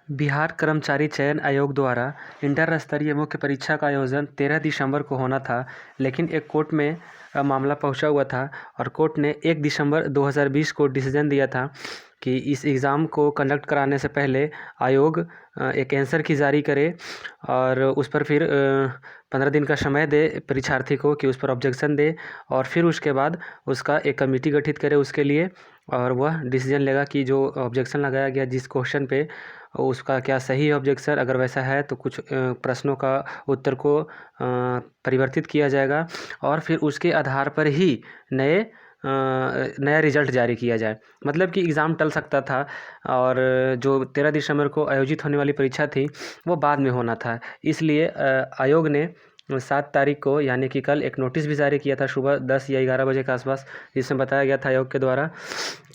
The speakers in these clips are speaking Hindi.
बिहार कर्मचारी चयन आयोग द्वारा इंटर स्तरीय मुख्य परीक्षा का आयोजन 13 दिसंबर को होना था, लेकिन एक कोर्ट में मामला पहुंचा हुआ था और कोर्ट ने 1 दिसंबर 2020 को डिसीजन दिया था कि इस एग्ज़ाम को कंडक्ट कराने से पहले आयोग एक आंसर की जारी करे और उस पर फिर 15 दिन का समय दे परीक्षार्थी को कि उस पर ऑब्जेक्शन दे और फिर उसके बाद उसका एक कमेटी गठित करे उसके लिए, और वह डिसीजन लेगा कि जो ऑब्जेक्शन लगाया गया जिस क्वेश्चन पे उसका क्या सही है ऑब्जेक्शन। अगर वैसा है तो कुछ प्रश्नों का उत्तर को परिवर्तित किया जाएगा और फिर उसके आधार पर ही नया रिजल्ट जारी किया जाए। मतलब कि एग्ज़ाम टल सकता था और जो 13 दिसंबर को आयोजित होने वाली परीक्षा थी वो बाद में होना था। इसलिए आयोग ने 7 तारीख को यानी कि कल एक नोटिस भी जारी किया था सुबह 10 या 11 बजे के आसपास, जिसमें बताया गया था आयोग के द्वारा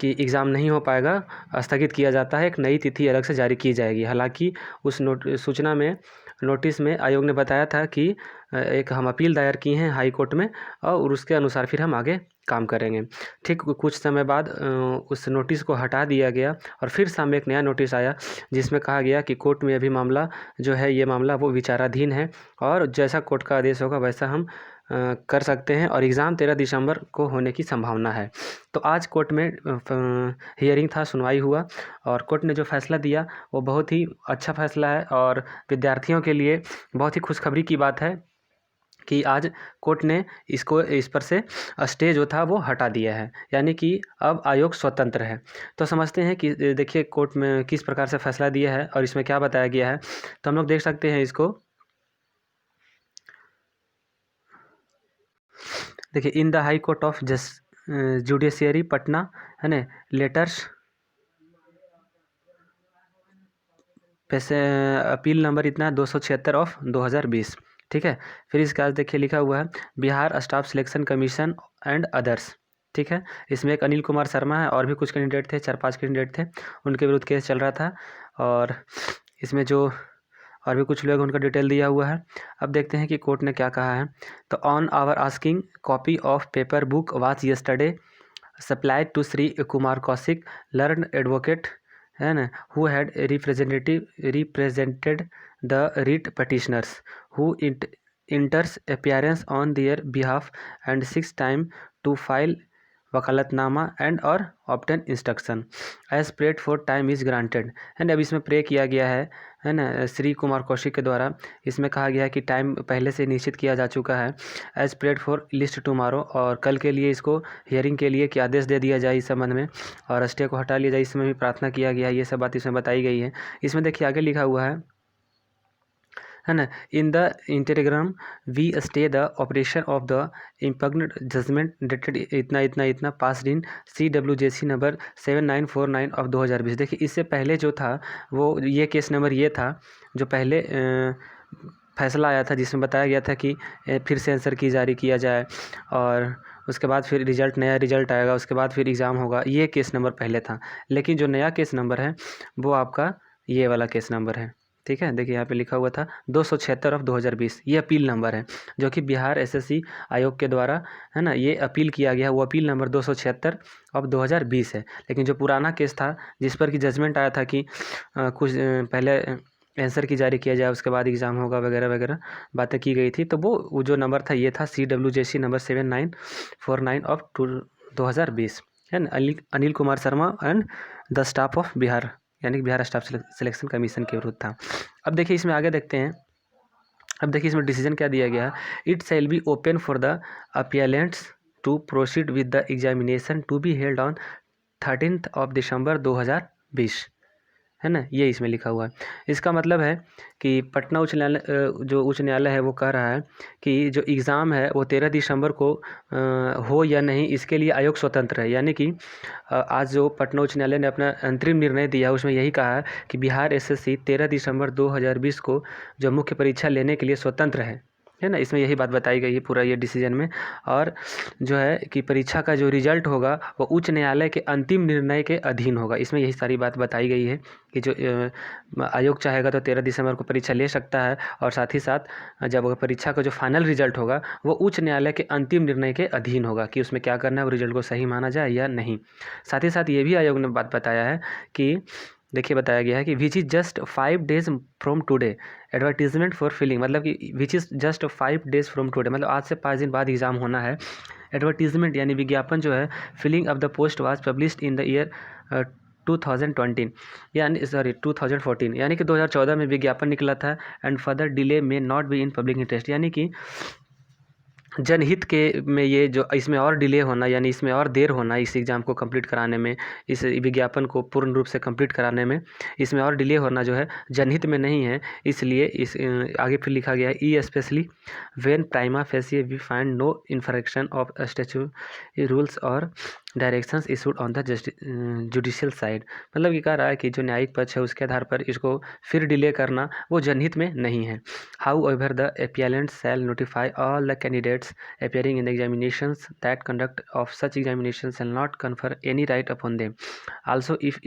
कि एग्ज़ाम नहीं हो पाएगा, स्थगित किया जाता है, एक नई तिथि अलग से जारी की जाएगी। हालांकि उस सूचना में नोटिस में आयोग ने बताया था कि एक हम अपील दायर की हैं हाई कोर्ट में और उसके अनुसार फिर हम आगे काम करेंगे। ठीक कुछ समय बाद उस नोटिस को हटा दिया गया और फिर सामने एक नया नोटिस आया जिसमें कहा गया कि कोर्ट में अभी मामला जो है ये मामला वो विचाराधीन है और जैसा कोर्ट का आदेश होगा वैसा हम कर सकते हैं और एग्ज़ाम 13 दिसंबर को होने की संभावना है। तो आज कोर्ट में हियरिंग था, सुनवाई हुआ और कोर्ट ने जो फैसला दिया वो बहुत ही अच्छा फैसला है और विद्यार्थियों के लिए बहुत ही खुशखबरी की बात है कि आज कोर्ट ने इस पर से स्टे जो था वो हटा दिया है, यानी कि अब आयोग स्वतंत्र है। तो समझते हैं कि देखिए कोर्ट में किस प्रकार से फैसला दिया है और इसमें क्या बताया गया है। तो हम लोग देख सकते हैं इसको। देखिए, in the high court of judiciary Patna है ना, लेटर्स पैसे अपील नंबर इतना 276 ऑफ 2020। ठीक है, फिर इसके आज देखिए लिखा हुआ है Bihar staff selection commission and others. ठीक है, इसमें एक अनिल कुमार शर्मा है और भी कुछ कैंडिडेट थे, 4-5 कैंडिडेट थे, उनके विरुद्ध केस चल रहा था और इसमें जो और भी कुछ लोग उनका डिटेल दिया हुआ है। अब देखते हैं कि कोर्ट ने क्या कहा है। तो on our asking copy of paper book was yesterday supplied to Shri Kumar Kaushik learned advocate है ना, who had represented the writ petitioners who enters appearance on their behalf and seeks time to file वकालतनामा एंड और obtain instruction as prayed for time is granted. And अब इसमें प्रे किया गया है ना श्री कुमार कौशिक के द्वारा। इसमें कहा गया है कि टाइम पहले से निश्चित किया जा चुका है as prayed for list tomorrow, और कल के लिए इसको हियरिंग के लिए कि आदेश दे दिया जाए इस संबंध में और स्टे को हटा लिया जाए, इसमें भी प्रार्थना किया गया है। ये सब बात इसमें बताई गई है। इसमें देखिए आगे लिखा हुआ है ना, in the interim we stay the operation of the impugned judgment dated इतना इतना इतना passed in CWJC number 7949 of 2020। देखिए इससे पहले जो था वो ये केस नंबर ये था जो पहले फैसला आया था जिसमें बताया गया था कि फिर से आंसर की जारी किया जाए और उसके बाद फिर नया रिजल्ट आएगा, उसके बाद फिर एग्ज़ाम होगा। ये केस नंबर पहले था, लेकिन जो नया केस नंबर है वो आपका ये वाला केस नंबर है। ठीक है, देखिए यहाँ पे लिखा हुआ था 276 ऑफ 2020, ये अपील नंबर है जो कि बिहार SSC आयोग के द्वारा है ना ये अपील किया गया, वो अपील नंबर 276 ऑफ 2020 है। लेकिन जो पुराना केस था जिस पर कि जजमेंट आया था कि कुछ पहले आंसर की जारी किया जाए उसके बाद एग्ज़ाम होगा वगैरह वगैरह बातें की गई थी, तो वो जो नंबर था ये था CWJC नंबर 7949 ऑफ 2020 है ना, Anil Kumar Sharma and the staff of Bihar यानी कि बिहार स्टाफ सिलेक्शन कमीशन के विरुद्ध था। अब देखिए इसमें आगे देखते हैं। अब देखिए इसमें डिसीजन क्या दिया गया है। It shall be open for the appellants to proceed with the examination to be held on 13 of December 2020 है ना, ये इसमें लिखा हुआ है। इसका मतलब है कि पटना उच्च न्यायालय जो उच्च न्यायालय है वो कह रहा है कि जो एग्ज़ाम है वो 13 दिसंबर को हो या नहीं इसके लिए आयोग स्वतंत्र है। यानी कि आज जो पटना उच्च न्यायालय ने अपना अंतरिम निर्णय दिया उसमें यही कहा है कि बिहार SSC 13 दिसंबर 2020 को जो मुख्य परीक्षा लेने के लिए स्वतंत्र है ना, इसमें यही बात बताई गई है पूरा ये डिसीजन में। और जो है कि परीक्षा का जो रिजल्ट होगा वो उच्च न्यायालय के अंतिम निर्णय के अधीन होगा। इसमें यही सारी बात बताई गई है कि जो आयोग चाहेगा तो 13 दिसंबर को परीक्षा ले सकता है और साथ ही साथ जब परीक्षा का जो फाइनल रिजल्ट होगा वो उच्च न्यायालय के अंतिम निर्णय के अधीन होगा कि उसमें क्या करना है, वो रिजल्ट को सही माना जाए या नहीं। साथ ही साथ ये भी आयोग ने बात बताया है कि देखिए बताया गया है कि which is just 5 days from today advertisement for filling, मतलब कि which is just 5 days from today, मतलब आज से 5 दिन बाद एग्ज़ाम होना है। एडवर्टीजमेंट यानी विज्ञापन जो है filling of the post was published in the year 2020 यानी 2014, यानी कि 2014 में विज्ञापन निकला था। एंड फर्दर डिले में not be in public interest, यानी कि जनहित के में ये जो इसमें और डिले होना, यानी इसमें और देर होना इस एग्ज़ाम को कंप्लीट कराने में, इस विज्ञापन को पूर्ण रूप से कंप्लीट कराने में इसमें और डिले होना जो है जनहित में नहीं है। इसलिए इस आगे फिर लिखा गया है especially when prima facie we find no infraction of statutory rules और directions issued on the judicial side, मतलब ये कह रहा है कि जो न्यायिक पक्ष है उसके आधार पर इसको फिर डिले करना वो जनहित में नहीं है। How ever the appellant shall notify all the candidates appearing in the examinations that conduct of such examinations shall not confer any right upon them. Also, if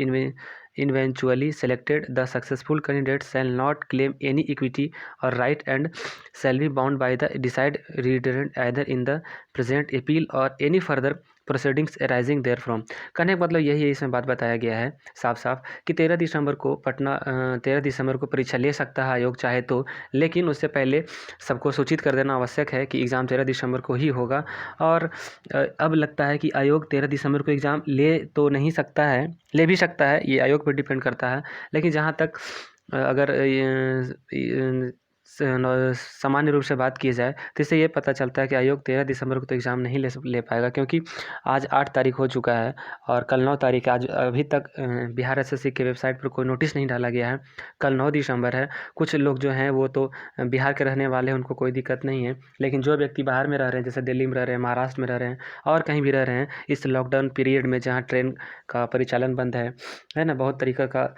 eventually selected, the successful candidate shall not claim any equity or right and shall be bound by the decide reiterant either in the present appeal or any further proceedings arising there from. कहने का मतलब यही है, इसमें बात बताया गया है साफ साफ कि 13 दिसंबर को 13 दिसंबर को परीक्षा ले सकता है आयोग चाहे तो, लेकिन उससे पहले सबको सूचित कर देना आवश्यक है कि एग्ज़ाम 13 दिसंबर को ही होगा। और अब लगता है कि आयोग 13 दिसंबर को एग्ज़ाम ले तो नहीं सकता है, ले भी सकता है, ये आयोग पर डिपेंड करता है। लेकिन जहाँ तक अगर सामान्य रूप से बात की जाए तो इससे ये पता चलता है कि आयोग 13 दिसंबर को तो एग्ज़ाम नहीं ले पाएगा, क्योंकि आज 8 तारीख हो चुका है और कल 9 तारीख है। आज अभी तक बिहार एसएससी के वेबसाइट पर कोई नोटिस नहीं डाला गया है। कल 9 दिसंबर है। कुछ लोग जो हैं वो तो बिहार के रहने वाले हैं, उनको कोई दिक्कत नहीं है, लेकिन जो व्यक्ति बाहर में रह रहे हैं, जैसे दिल्ली में रह रहे हैं, महाराष्ट्र में रह रहे हैं और कहीं भी रह रहे हैं, इस लॉकडाउन पीरियड में जहाँ ट्रेन का परिचालन बंद है ना, बहुत तरीक़े का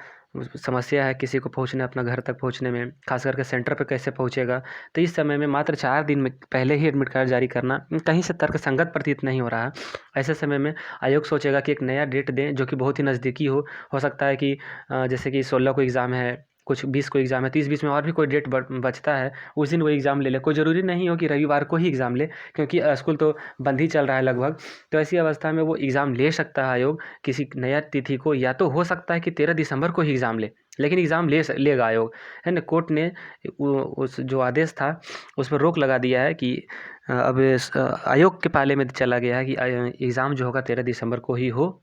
समस्या है किसी को पहुंचने, अपना घर तक पहुंचने में, खास करके सेंटर पे कैसे पहुंचेगा। तो इस समय में मात्र 4 दिन में पहले ही एडमिट कार्ड जारी करना कहीं से तर्कसंगत प्रतीत नहीं हो रहा है। ऐसे समय में आयोग सोचेगा कि एक नया डेट दें जो कि बहुत ही नज़दीकी हो सकता है कि जैसे कि 16 को एग्ज़ाम है, कुछ 20 को एग्ज़ाम है, 30 बीच में और भी कोई डेट बचता है, उस दिन वो एग्ज़ाम ले ले। कोई ज़रूरी नहीं हो कि रविवार को ही एग्ज़ाम ले, क्योंकि स्कूल तो बंद ही चल रहा है लगभग। तो ऐसी अवस्था में वो एग्ज़ाम ले सकता है आयोग किसी नया तिथि को, या तो हो सकता है कि 13 दिसंबर को ही एग्ज़ाम ले, लेकिन एग्ज़ाम लेगा आयोग, है ना। कोर्ट ने उस जो आदेश था उस पर रोक लगा दिया है कि अब आयोग के पाले में चला गया है कि एग्ज़ाम जो होगा 13 दिसंबर को ही हो।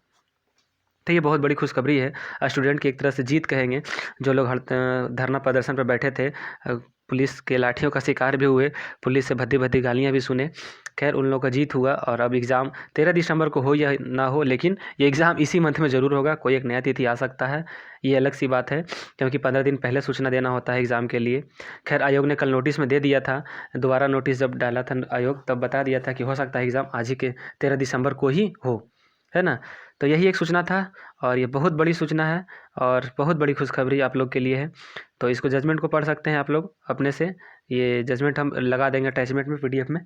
तो ये बहुत बड़ी खुशखबरी है, स्टूडेंट की एक तरह से जीत कहेंगे। जो लोग धरना प्रदर्शन पर बैठे थे, पुलिस के लाठियों का शिकार भी हुए, पुलिस से भद्दी भद्दी गालियाँ भी सुने, खैर उन लोगों का जीत हुआ। और अब एग्ज़ाम 13 दिसंबर को हो या ना हो, लेकिन ये एग्ज़ाम इसी मंथ में ज़रूर होगा। कोई एक नया तिथि आ सकता है, ये अलग सी बात है, क्योंकि 15 दिन पहले सूचना देना होता है एग्ज़ाम के लिए। खैर आयोग ने कल नोटिस में दे दिया था, दोबारा नोटिस जब डाला था आयोग तब बता दिया था कि हो सकता है एग्ज़ाम आज ही के 13 दिसंबर को ही हो, है ना। तो यही एक सूचना था और ये बहुत बड़ी सूचना है और बहुत बड़ी खुशखबरी आप लोग के लिए है। तो इसको जजमेंट को पढ़ सकते हैं आप लोग अपने से, ये जजमेंट हम लगा देंगे अटैचमेंट में PDF में।